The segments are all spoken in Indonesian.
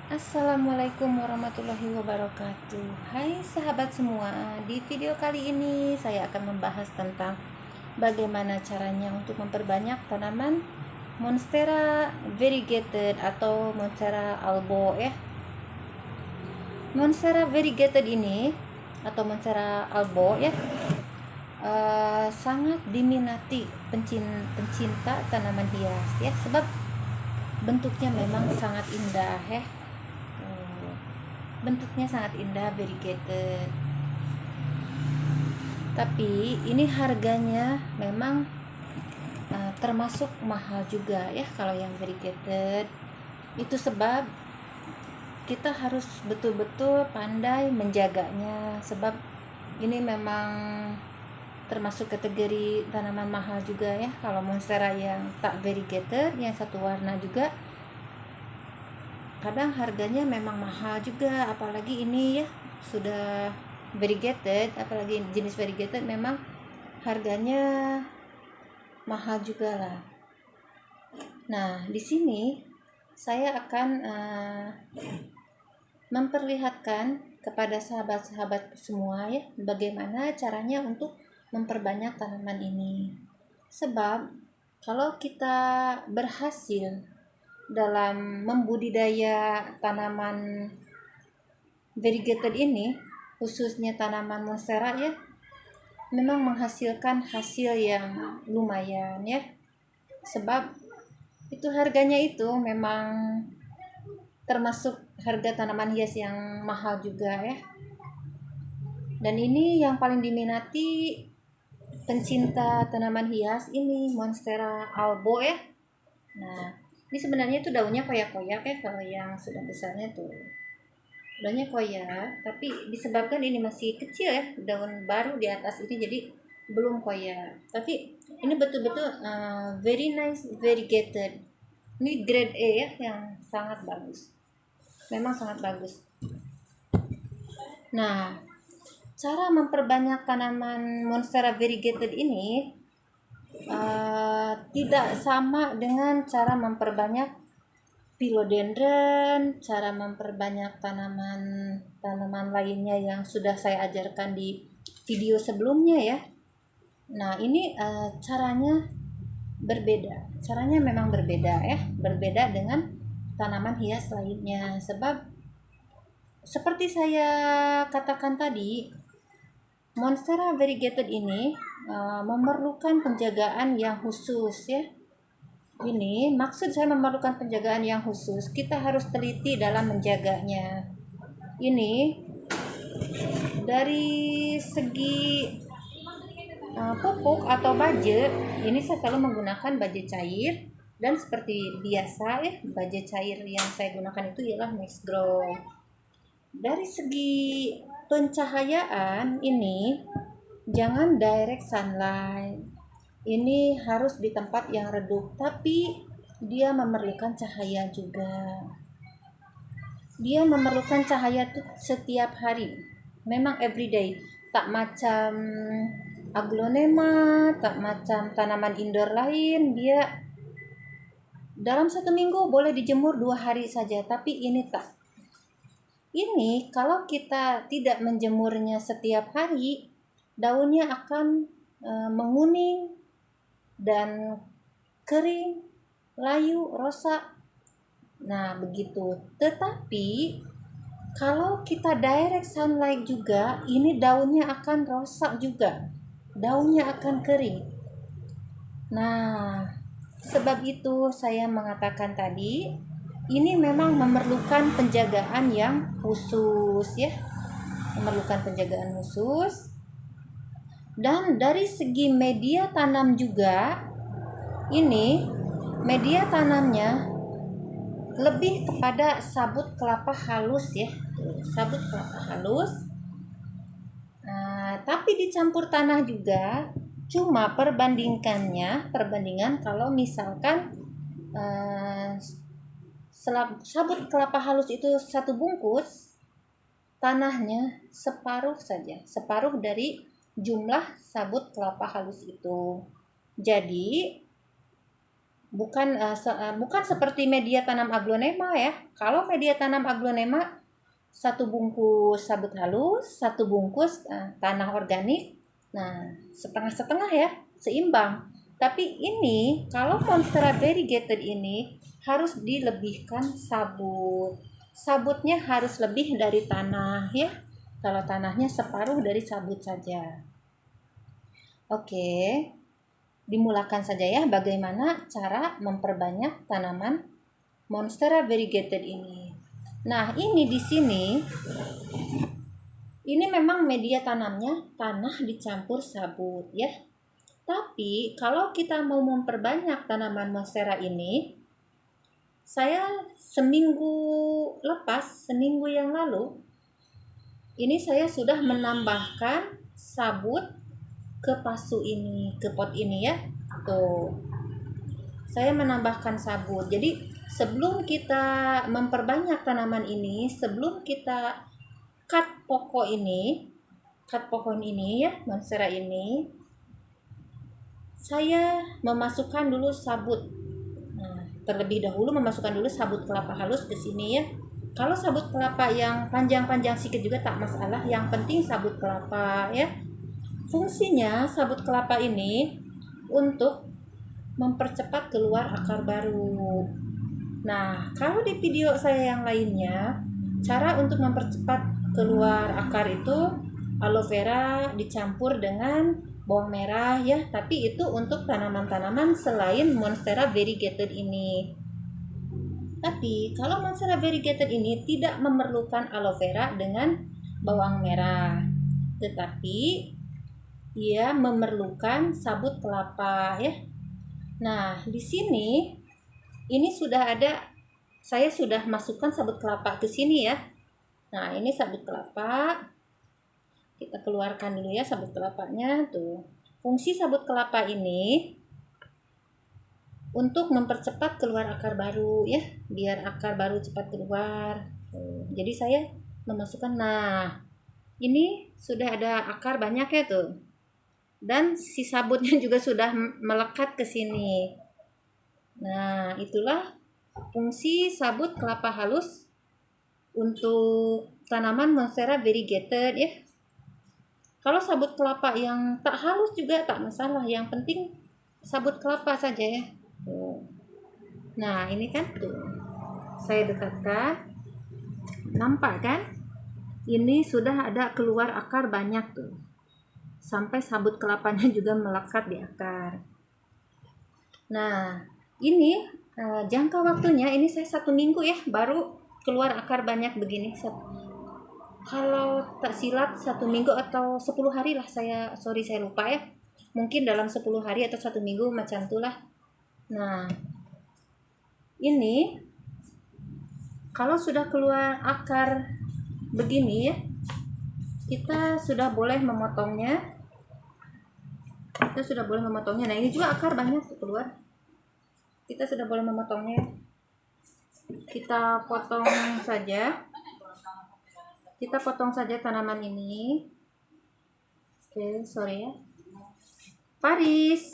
Assalamualaikum warahmatullahi wabarakatuh. Hai sahabat semua, di video kali ini saya akan membahas tentang bagaimana caranya untuk memperbanyak tanaman Monstera variegated atau Monstera albo ya. Monstera variegated ini atau Monstera albo ya sangat diminati pencinta tanaman hias ya, sebab bentuknya memang sangat indah ya. Bentuknya sangat indah, variegated. Tapi ini harganya memang termasuk mahal juga ya kalau yang variegated. Itu sebab kita harus betul-betul pandai menjaganya, sebab ini memang termasuk kategori tanaman mahal juga ya. Kalau monstera yang tak variegated, yang satu warna juga, kadang harganya memang mahal juga, apalagi ini ya sudah variegated, apalagi jenis variegated memang harganya mahal juga lah. Nah, di sini saya akan memperlihatkan kepada sahabat-sahabat semua ya, bagaimana caranya untuk memperbanyak tanaman ini. Sebab kalau kita berhasil dalam membudidaya tanaman variegated ini, khususnya tanaman monstera ya, memang menghasilkan hasil yang lumayan ya. Sebab itu harganya itu memang termasuk harga tanaman hias yang mahal juga ya. Dan ini yang paling diminati pencinta tanaman hias ini Monstera albo ya. Nah, ini sebenarnya itu daunnya koyak-koyak ya, kalau yang sudah besarnya tuh daunnya koyak, tapi disebabkan ini masih kecil ya, daun baru di atas ini, jadi belum koyak. Tapi ini betul-betul very nice variegated. Ini grade A ya, yang sangat bagus. Memang sangat bagus. Nah, cara memperbanyak tanaman Monstera variegated ini tidak sama dengan cara memperbanyak philodendron, cara memperbanyak tanaman lainnya yang sudah saya ajarkan di video sebelumnya ya. Nah, ini caranya berbeda. Caranya memang berbeda ya, berbeda dengan tanaman hias lainnya. Sebab seperti saya katakan tadi, Monstera variegated ini memerlukan penjagaan yang khusus ya. Ini maksud saya memerlukan penjagaan yang khusus. Kita harus teliti dalam menjaganya. Ini dari segi pupuk atau baje, ini saya selalu menggunakan baje cair, dan seperti biasa ya, baje cair yang saya gunakan itu ialah Nextgrow. Dari segi pencahayaan ini jangan direct sunlight. Ini harus di tempat yang redup, tapi dia memerlukan cahaya juga. Dia memerlukan cahaya tuh setiap hari. Memang everyday. Tak macam aglonema, tak macam tanaman indoor lain, dia dalam 1 minggu boleh dijemur 2 hari saja, tapi ini tak. Ini kalau kita tidak menjemurnya setiap hari, daunnya akan menguning dan kering, layu, rosak. Nah, begitu. Tetapi kalau kita direct sunlight juga, ini daunnya akan rosak juga. Daunnya akan kering. Nah, sebab itu saya mengatakan tadi, ini memang memerlukan penjagaan yang khusus ya. Memerlukan penjagaan khusus. Dan dari segi media tanam juga, ini media tanamnya lebih kepada sabut kelapa halus ya, sabut kelapa halus. Tapi dicampur tanah juga. Cuma perbandingan kalau misalkan sabut kelapa halus itu 1 bungkus, tanahnya separuh saja, separuh dari jumlah sabut kelapa halus itu. Jadi bukan seperti media tanam aglonema ya. Kalau media tanam aglonema, satu bungkus sabut halus, satu bungkus tanah organik, nah setengah-setengah ya, seimbang. Tapi ini kalau Monstera variegated ini harus dilebihkan sabut. Sabutnya harus lebih dari tanah ya. Kalau tanahnya separuh dari sabut saja. Oke, dimulakan saja ya bagaimana cara memperbanyak tanaman Monstera variegated ini. Nah, ini di sini ini memang media tanamnya tanah dicampur sabut ya. Tapi kalau kita mau memperbanyak tanaman Monstera ini, saya seminggu yang lalu, ini saya sudah menambahkan sabut ke pasu ini, ke pot ini ya. Tuh. Saya menambahkan sabut. Jadi sebelum kita memperbanyak tanaman ini, sebelum kita cut pohon ini ya, Monstera ini, saya memasukkan dulu sabut. Nah, terlebih dahulu memasukkan dulu sabut kelapa halus ke sini ya. Kalau sabut kelapa yang panjang-panjang sedikit juga tak masalah, yang penting sabut kelapa ya. Fungsinya sabut kelapa ini untuk mempercepat keluar akar baru. Nah, kalau di video saya yang lainnya, cara untuk mempercepat keluar akar itu aloe vera dicampur dengan bawang merah ya, tapi itu untuk tanaman-tanaman selain Monstera variegated ini. Tapi kalau Monstera variegated ini tidak memerlukan aloe vera dengan bawang merah, tetapi ia memerlukan sabut kelapa ya. Nah, di sini ini sudah ada, saya sudah masukkan sabut kelapa ke sini ya. Nah, ini sabut kelapa. Kita keluarkan dulu ya sabut kelapanya tuh. Fungsi sabut kelapa ini untuk mempercepat keluar akar baru ya, biar akar baru cepat keluar. Tuh. Jadi saya memasukkan, nah ini sudah ada akar banyak ya tuh. Dan si sabutnya juga sudah melekat ke sini. Nah, itulah fungsi sabut kelapa halus untuk tanaman Monstera variegated ya. Kalau sabut kelapa yang tak halus juga tak masalah, yang penting sabut kelapa saja ya. Tuh. Nah, ini kan tuh. Saya dekatkan. Nampak kan? Ini sudah ada keluar akar banyak tuh. Sampai sabut kelapanya juga melekat di akar. Nah, ini jangka waktunya ini saya 1 minggu ya baru keluar akar banyak begini. Kalau tak silap 1 minggu atau 10 hari lah, saya lupa ya. Mungkin dalam 10 hari atau 1 minggu macam itulah. Nah, ini kalau sudah keluar akar begini ya, kita sudah boleh memotongnya. Nah, ini juga akar banyak keluar. Kita sudah boleh memotongnya. Kita potong saja. Kita potong saja tanaman ini. Oke, sorry ya. Faris.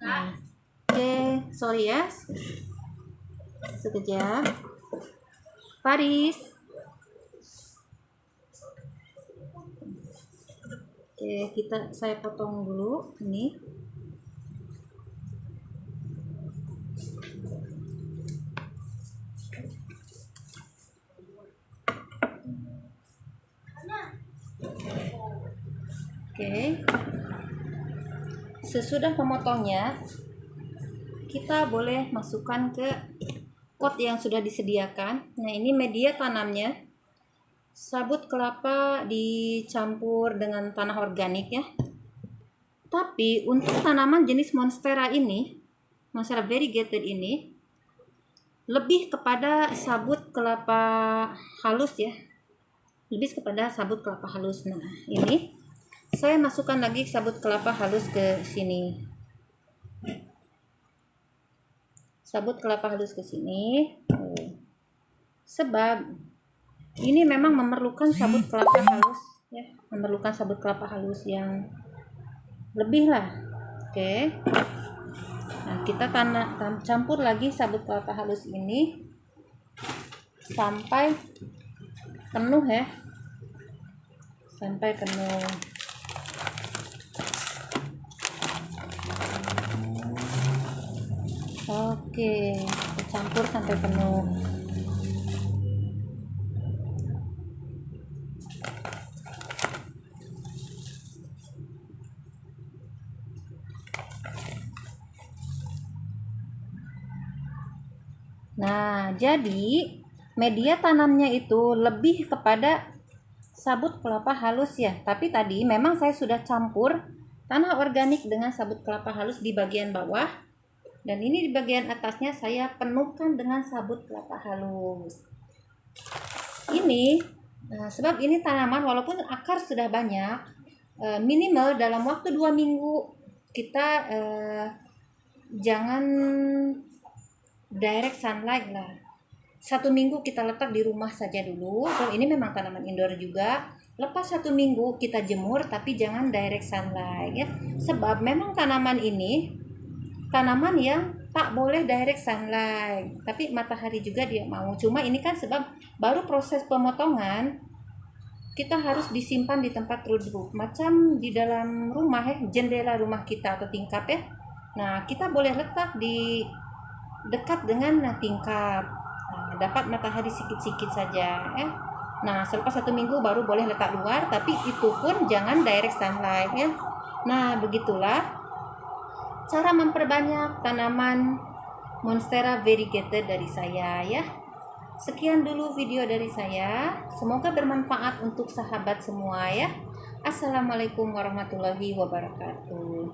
Nah, oke, sorry ya. Sekejap. Faris. Oke, saya potong dulu ini. Oke. Sesudah memotongnya, kita boleh masukkan ke pot yang sudah disediakan. Nah, ini media tanamnya. Sabut kelapa dicampur dengan tanah organik ya. Tapi untuk tanaman jenis Monstera ini, Monstera variegated ini, lebih kepada sabut kelapa halus ya. Lebih kepada sabut kelapa halus. Nah, ini saya masukkan lagi sabut kelapa halus ke sini. Sabut kelapa halus ke sini. Sebab ini memang memerlukan sabut kelapa halus ya, memerlukan sabut kelapa halus yang lebih lah. Oke. Nah, kita campur lagi sabut kelapa halus ini sampai penuh ya. Sampai penuh. Oke, kita campur sampai penuh. Nah, jadi media tanamnya itu lebih kepada sabut kelapa halus ya. Tapi tadi memang saya sudah campur tanah organik dengan sabut kelapa halus di bagian bawah. Dan ini di bagian atasnya saya penuhkan dengan sabut kelapa halus. Ini sebab ini tanaman walaupun akar sudah banyak, minimal dalam waktu 2 minggu kita jangan direct sunlight lah. 1 minggu kita letak di rumah saja dulu. So, ini memang tanaman indoor juga. Lepas 1 minggu kita jemur, tapi jangan direct sunlight ya. Sebab memang tanaman ini tanaman yang tak boleh direct sunlight, tapi matahari juga dia mau. Cuma ini kan sebab baru proses pemotongan, kita harus disimpan di tempat tertutup, macam di dalam rumah ya, jendela rumah kita atau tingkap ya. Nah, kita boleh letak di dekat dengan tingkap. Nah, dapat matahari sikit-sikit saja ya. Nah, selepas 1 minggu baru boleh letak luar, tapi itu pun jangan direct sunlight ya. Nah, begitulah cara memperbanyak tanaman Monstera variegated dari saya ya. Sekian dulu video dari saya. Semoga bermanfaat untuk sahabat semua ya. Assalamualaikum warahmatullahi wabarakatuh.